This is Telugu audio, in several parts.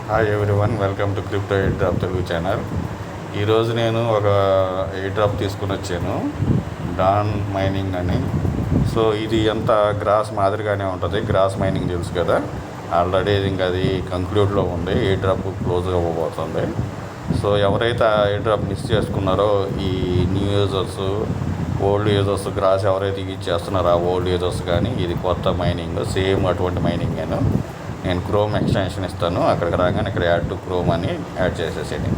Hi everyone, welcome to crypto air drop Telugu channel. ఈరోజు నేను ఒక ఎయిర్ డ్రాప్ తీసుకుని వచ్చాను, డాన్ మైనింగ్ అని. సో ఇది ఎంత గ్రాస్ మాదిరిగానే ఉంటుంది. గ్రాస్ మైనింగ్ తెలుసు కదా, ఆల్రెడీ ఇంకా అది కంక్లూడ్లో ఉంది. ఎయిర్ డ్రాప్ క్లోజ్ అవ్వబోతుంది. సో ఎవరైతే ఆ ఎయిర్ డ్రాప్ మిస్ చేసుకున్నారో, ఈ new users, old users, grass ఎవరైతే యూజ్ చేస్తున్నారో ఆ ఓల్డ్ యూజర్స్ కానీ, ఇది కొత్త మైనింగ్, సేమ్ అటువంటి మైనింగ్ నేను క్రోమ్ ఎక్స్టెన్షన్ ఇస్తాను. అక్కడికి రాగానే ఇక్కడ యాడ్ టు క్రోమ్ అని యాడ్ చేసేసేయండి.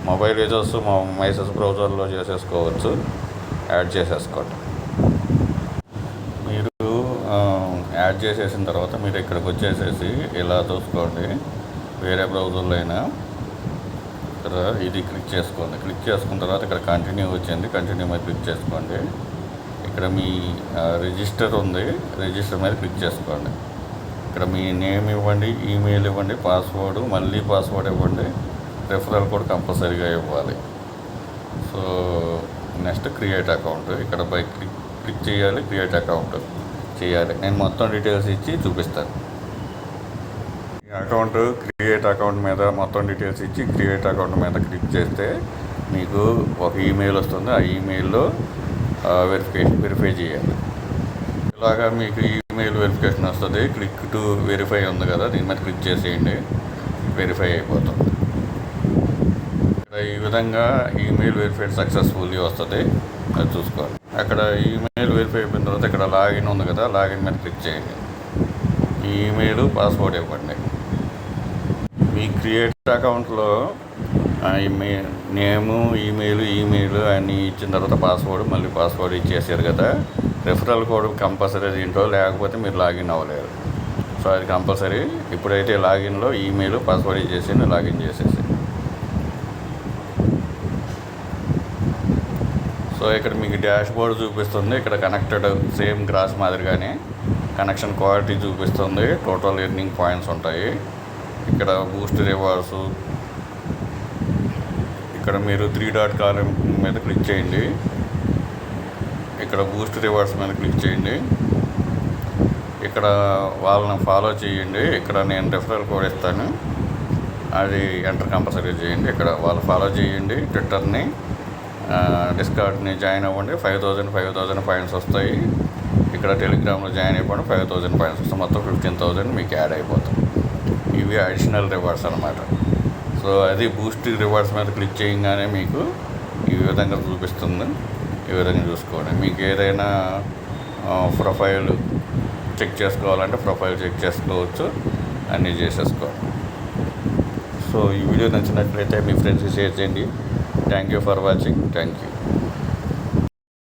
మొబైల్ యూజర్స్ మైసెస్ బ్రౌజర్లో చేసేసుకోవచ్చు, యాడ్ చేసేసుకోండి. మీరు యాడ్ చేసేసిన తర్వాత మీరు ఇక్కడికి వచ్చేసేసి ఇలా చూసుకోండి. వేరే బ్రౌజర్లో అయినా ఇక్కడ ఇది క్లిక్ చేసుకోండి. క్లిక్ చేసుకున్న తర్వాత ఇక్కడ కంటిన్యూ వచ్చింది, కంటిన్యూ మీద క్లిక్ చేసుకోండి. ఇక్కడ మీ రిజిస్టర్ ఉంది, రిజిస్టర్ మీద క్లిక్ చేసుకోండి. ఇక్కడ మీ నేమ్ ఇవ్వండి, ఈమెయిల్ ఇవ్వండి, పాస్వర్డ్, మళ్ళీ పాస్వర్డ్ ఇవ్వండి, రెఫరల్ కోడ్ కంపల్సరీగా ఇవ్వాలి. సో నెక్స్ట్ క్రియేట్ అకౌంట్, ఇక్కడ పై క్లిక్ చేయాలి, క్రియేట్ అకౌంట్ చేయాలి. నేను మొత్తం డీటెయిల్స్ ఇచ్చి చూపిస్తాను. ఈ అకౌంట్ క్రియేట్ అకౌంట్ మీద మొత్తం డీటెయిల్స్ ఇచ్చి క్రియేట్ అకౌంట్ మీద క్లిక్ చేస్తే మీకు ఒక ఈమెయిల్ వస్తుంది. ఆ ఈమెయిల్లో వెరిఫై చేయాలి. ఇలాగా మీకు ఈమెయిల్ వెరిఫికేషన్ వస్తుంది. క్లిక్ టు వెరిఫై ఉంది కదా, దీని మీద క్లిక్ చేసేయండి, వెరిఫై అయిపోతుంది. ఇక్కడ ఈ విధంగా ఈమెయిల్ వెరిఫైడ్ సక్సెస్ఫుల్లీ వస్తుంది, అది చూసుకోవాలి. అక్కడ ఈమెయిల్ వెరిఫై అయిపోయిన తర్వాత ఇక్కడ లాగిన్ ఉంది కదా, లాగిన్ మీద క్లిక్ చేయండి. ఈ ఈమెయిల్, పాస్వర్డ్ ఇవ్వండి. మీ క్రియేట్ అకౌంట్లో నేము, ఈమెయిల్ అన్నీ ఇచ్చిన తర్వాత పాస్వర్డ్, మళ్ళీ పాస్వర్డ్ ఇచ్చేసారు కదా. రెఫరల్ కోడ్ కంపల్సరీ దీంట్లో, లేకపోతే మీరు లాగిన్ అవ్వలేరు. సో అది కంపల్సరీ. ఇప్పుడైతే లాగిన్లో ఈమెయిల్, పాస్వర్డ్ ఇచ్చేసి లాగిన్ చేసేసి. సో ఇక్కడ మీకు డాష్ బోర్డ్ చూపిస్తుంది. ఇక్కడ కనెక్టెడ్ సేమ్ గ్రాస్ మాదిరిగానే కనెక్షన్ క్వాలిటీ చూపిస్తుంది. టోటల్ ఎర్నింగ్ పాయింట్స్ ఉంటాయి. ఇక్కడ బూస్ట్ రివార్డ్స్, ఇక్కడ మీరు 3 డాట్ కాలం మీద క్లిక్ చేయండి. ఇక్కడ బూస్ట్ రివార్డ్స్ మీద క్లిక్ చేయండి. ఇక్కడ వాళ్ళని ఫాలో చేయండి. ఇక్కడ నేను రెఫరల్ కోడ్ ఇస్తాను, అది ఎంటర్ కంపల్సరీ చేయండి. ఇక్కడ వాళ్ళు ఫాలో చేయండి. ట్విట్టర్ని, డిస్కార్డ్ని జాయిన్ అవ్వండి. 5,000 పాయింట్స్ వస్తాయి. ఇక్కడ టెలిగ్రామ్లో జాయిన్ అయిపోండి, 5,000 పాయింట్స్ వస్తాయి. మొత్తం 15,000 మీకు యాడ్ అయిపోతుంది. ఇవి అడిషనల్ రివార్డ్స్ అనమాట. సో అది బూస్ట్ రివార్డ్స్ మీద క్లిక్ చేయగానే మీకు ఈ విధంగా చూపిస్తుంది. ఈ విధంగా చూసుకోండి. మీకు ఏదైనా ప్రొఫైల్ చెక్ చేసుకోవాలంటే ప్రొఫైల్ చెక్ చేసుకోవచ్చు, అన్నీ చేసేసుకోండి. సో ఈ వీడియో నచ్చినట్లయితే మీ ఫ్రెండ్స్కి షేర్ చేయండి. Thank you for watching. Thank you.